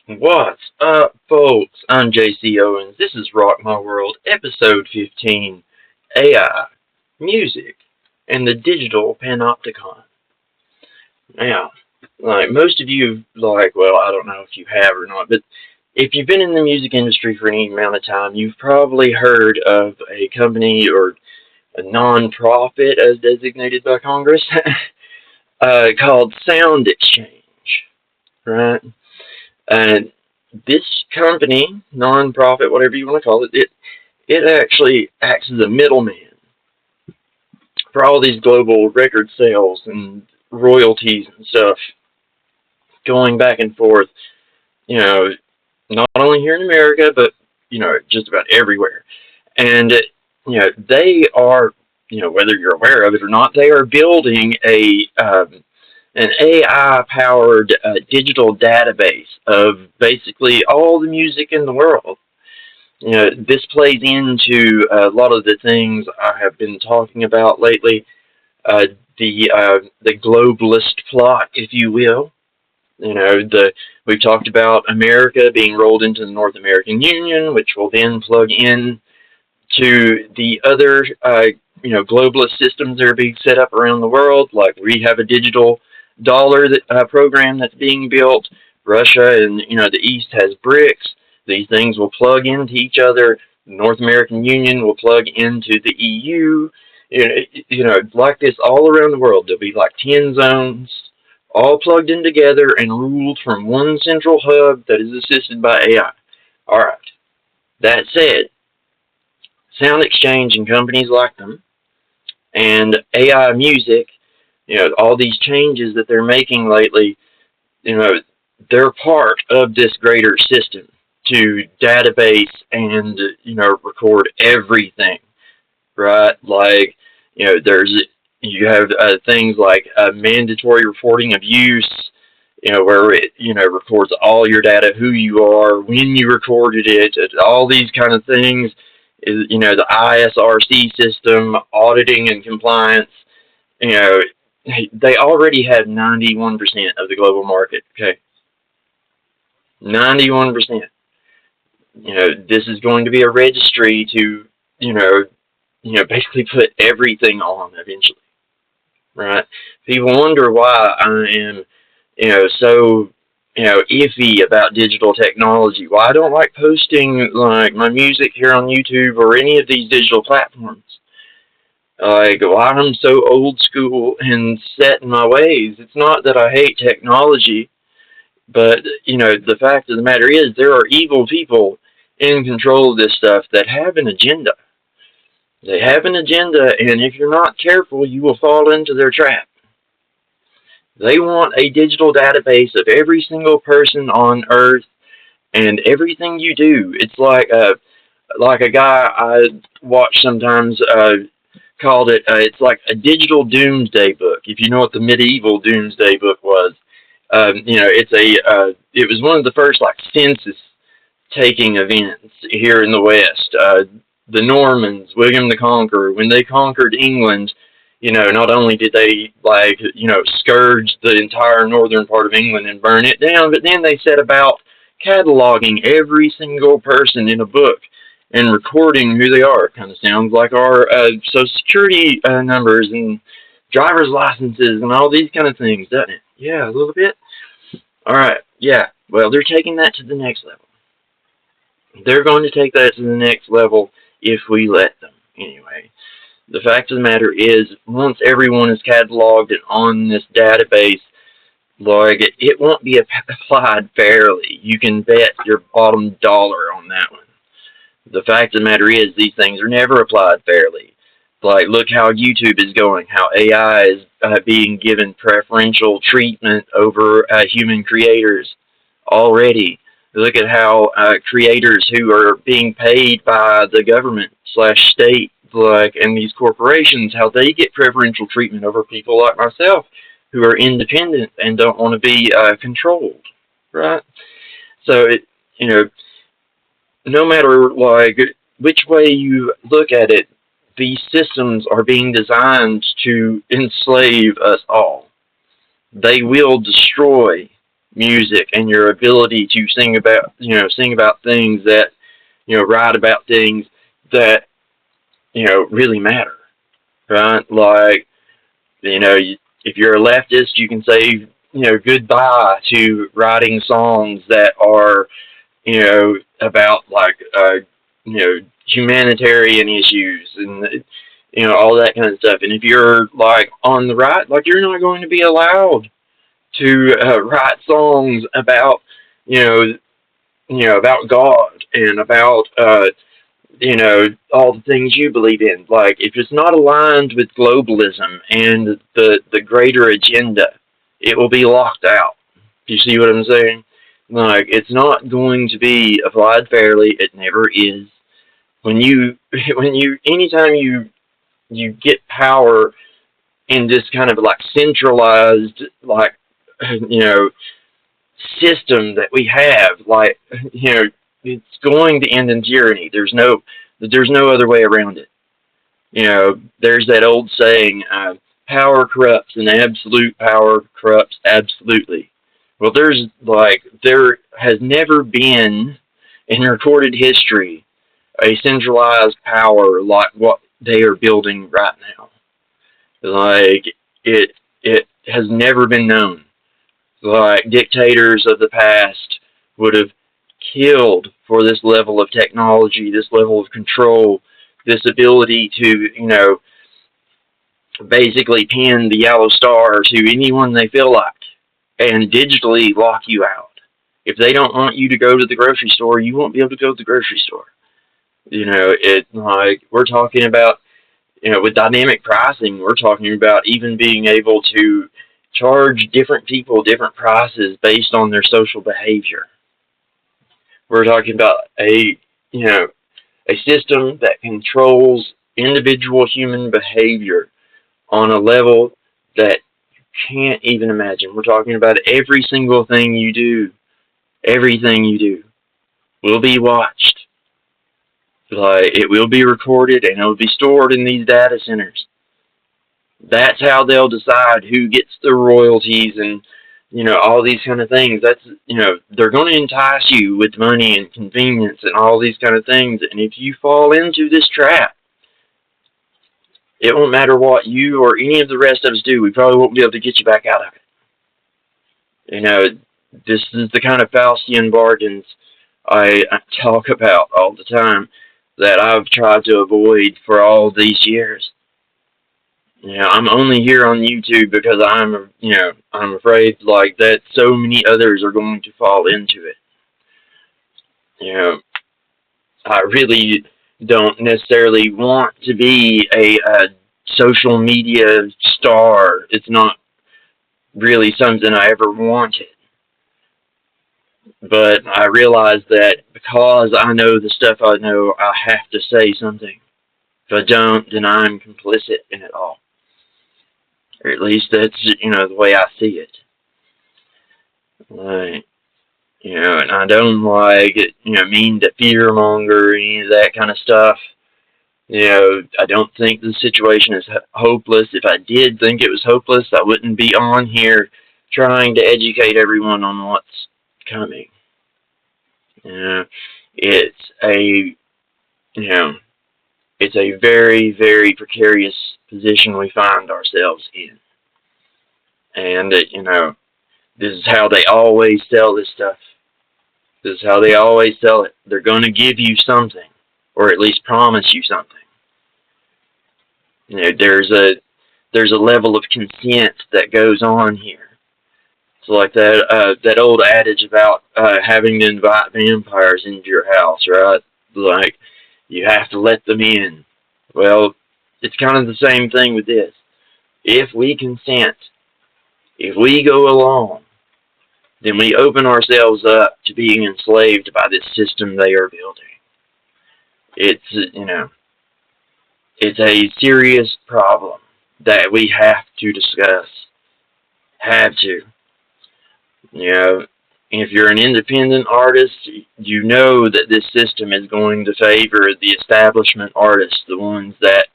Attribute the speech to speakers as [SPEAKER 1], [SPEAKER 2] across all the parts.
[SPEAKER 1] What's up, folks? I'm JC Owens. This is Rock My World, episode 15, AI, Music, and the Digital Panopticon. Now, like most of you, well, I don't know if you have or not, but if you've been in the music industry for any amount of time, you've probably heard of a company or a non-profit, as designated by Congress, called SoundExchange, right? And this company, non-profit, whatever you want to call it, it actually acts as a middleman for all these global record sales and royalties and stuff going back and forth, you know, not only here in America, but, just about everywhere. And, they are, whether you're aware of it or not, they are building an AI-powered digital database of basically all the music in the world. This plays into a lot of the things I have been talking about lately. Uh, the globalist plot, if you will. We've talked about America being rolled into the North American Union, which will then plug in to the other, globalist systems that are being set up around the world. Like we have a digital dollar program that's being built. Russia and the East has BRICS. These things will plug into each other. The North American Union will plug into the EU. Like this all around the world. There'll be like 10 zones, all plugged in together and ruled from one central hub that is assisted by AI. All right. That said, SoundExchange and companies like them, and AI music, all these changes that they're making lately, they're part of this greater system to database and, record everything, right? Like, you have things like mandatory reporting of use, where it, records all your data, who you are, when you recorded it, all these kind of things. Is the ISRC system, auditing and compliance. They already have 91% of the global market. Okay, 91%. This is going to be a registry to basically put everything on eventually, right? People wonder why I am so iffy about digital technology. Why I don't like posting like my music here on YouTube or any of these digital platforms. Like why I'm so old school and set in my ways. It's not that I hate technology, but the fact of the matter is there are evil people in control of this stuff that have an agenda. They have an agenda, and if you're not careful, you will fall into their trap. They want a digital database of every single person on Earth and everything you do. It's like a guy I watch sometimes called it. It's like a digital doomsday book. If you know what the medieval doomsday book was, it was one of the first like census taking events here in the West. The Normans, William the Conqueror, when they conquered England. Not only did they, scourge the entire northern part of England and burn it down, but then they set about cataloging every single person in a book and recording who they are. It kind of sounds like our Social Security numbers and driver's licenses and all these kind of things, doesn't it? Yeah, a little bit. All right, yeah. Well, they're taking that to the next level. They're going to take that to the next level if we let them, anyway. The fact of the matter is, once everyone is cataloged and on this database, it won't be applied fairly. You can bet your bottom dollar on that one. The fact of the matter is, these things are never applied fairly. Like, look how YouTube is going, how AI is being given preferential treatment over human creators already. Look at how creators who are being paid by the government / state, and these corporations, how they get preferential treatment over people like myself who are independent and don't want to be controlled, right? So, no matter which way you look at it, these systems are being designed to enslave us all. They will destroy music and your ability to sing about, sing about things that, write about things that, really matter, right? Like, if you're a leftist, you can say, goodbye to writing songs that are, about like, humanitarian issues and, all that kind of stuff. And if you're like on the right, like you're not going to be allowed to write songs about, about God and about, all the things you believe in. Like, if it's not aligned with globalism and the greater agenda, it will be locked out. Do you see what I'm saying? Like, it's not going to be applied fairly. It never is. Anytime you get power in this kind of like centralized, like, system that we have, like, it's going to end in tyranny. There's no other way around it. There's that old saying, power corrupts and absolute power corrupts absolutely. Well, there has never been in recorded history a centralized power like what they are building right now. Like, it has never been known. Like, dictators of the past would have killed for this level of technology, this level of control, this ability to, basically pin the yellow star to anyone they feel like and digitally lock you out. If they don't want you to go to the grocery store, you won't be able to go to the grocery store. Like, we're talking about, with dynamic pricing, we're talking about even being able to charge different people different prices based on their social behavior. We're talking about a system that controls individual human behavior on a level that you can't even imagine. We're talking about every single thing you do, everything you do will be watched. Like, it will be recorded and it will be stored in these data centers. That's how they'll decide who gets the royalties and, all these kind of things. That's, they're going to entice you with money and convenience and all these kind of things. And if you fall into this trap, it won't matter what you or any of the rest of us do. We probably won't be able to get you back out of it. This is the kind of Faustian bargains I talk about all the time that I've tried to avoid for all these years. I'm only here on YouTube because I'm afraid like that so many others are going to fall into it. I really don't necessarily want to be a social media star. It's not really something I ever wanted. But I realize that because I know the stuff I know, I have to say something. If I don't, then I'm complicit in it all. Or at least that's, the way I see it. Like, and I don't mean to fearmonger or any of that kind of stuff. I don't think the situation is hopeless. If I did think it was hopeless, I wouldn't be on here trying to educate everyone on what's coming. It's a very, very precarious position we find ourselves in. And, this is how they always sell this stuff. This is how they always sell it. They're going to give you something, or at least promise you something. There's a level of consent that goes on here. It's like that old adage about having to invite vampires into your house, right? Like, you have to let them in. Well, it's kind of the same thing with this. If we consent, if we go along, then we open ourselves up to being enslaved by this system they are building. It's a serious problem that we have to discuss. Have to. If you're an independent artist, you know that this system is going to favor the establishment artists, the ones that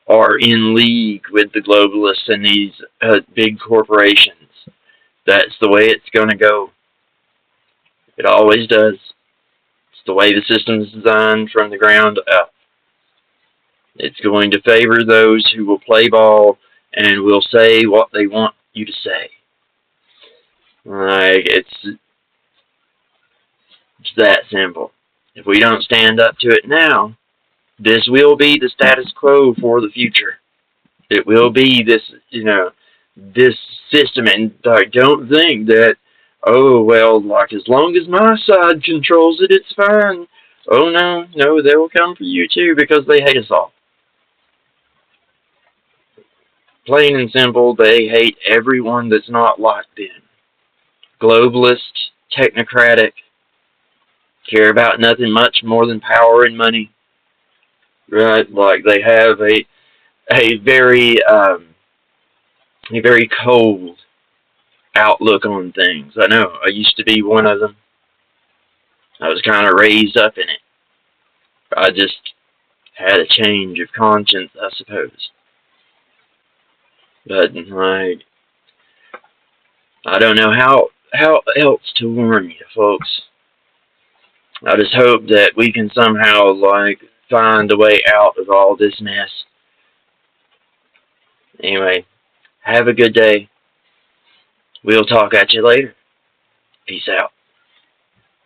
[SPEAKER 1] are in league with the globalists and these big corporations. That's the way it's going to go. It always does. It's the way the system is designed from the ground up. It's going to favor those who will play ball and will say what they want you to say. Like, it's that simple. If we don't stand up to it now, this will be the status quo for the future. It will be this, this system, and don't think that, oh, well, like, as long as my side controls it, it's fine. Oh, no, they will come for you too because they hate us all. Plain and simple, they hate everyone that's not like them. Globalist, technocratic, care about nothing much more than power and money. Right? Like, they have a very cold outlook on things. I know, I used to be one of them. I was kind of raised up in it. I just had a change of conscience, I suppose. But, like, I don't know how else to warn you, folks. I just hope that we can somehow, like, find a way out of all this mess. Anyway, have a good day. We'll talk at you later. Peace out.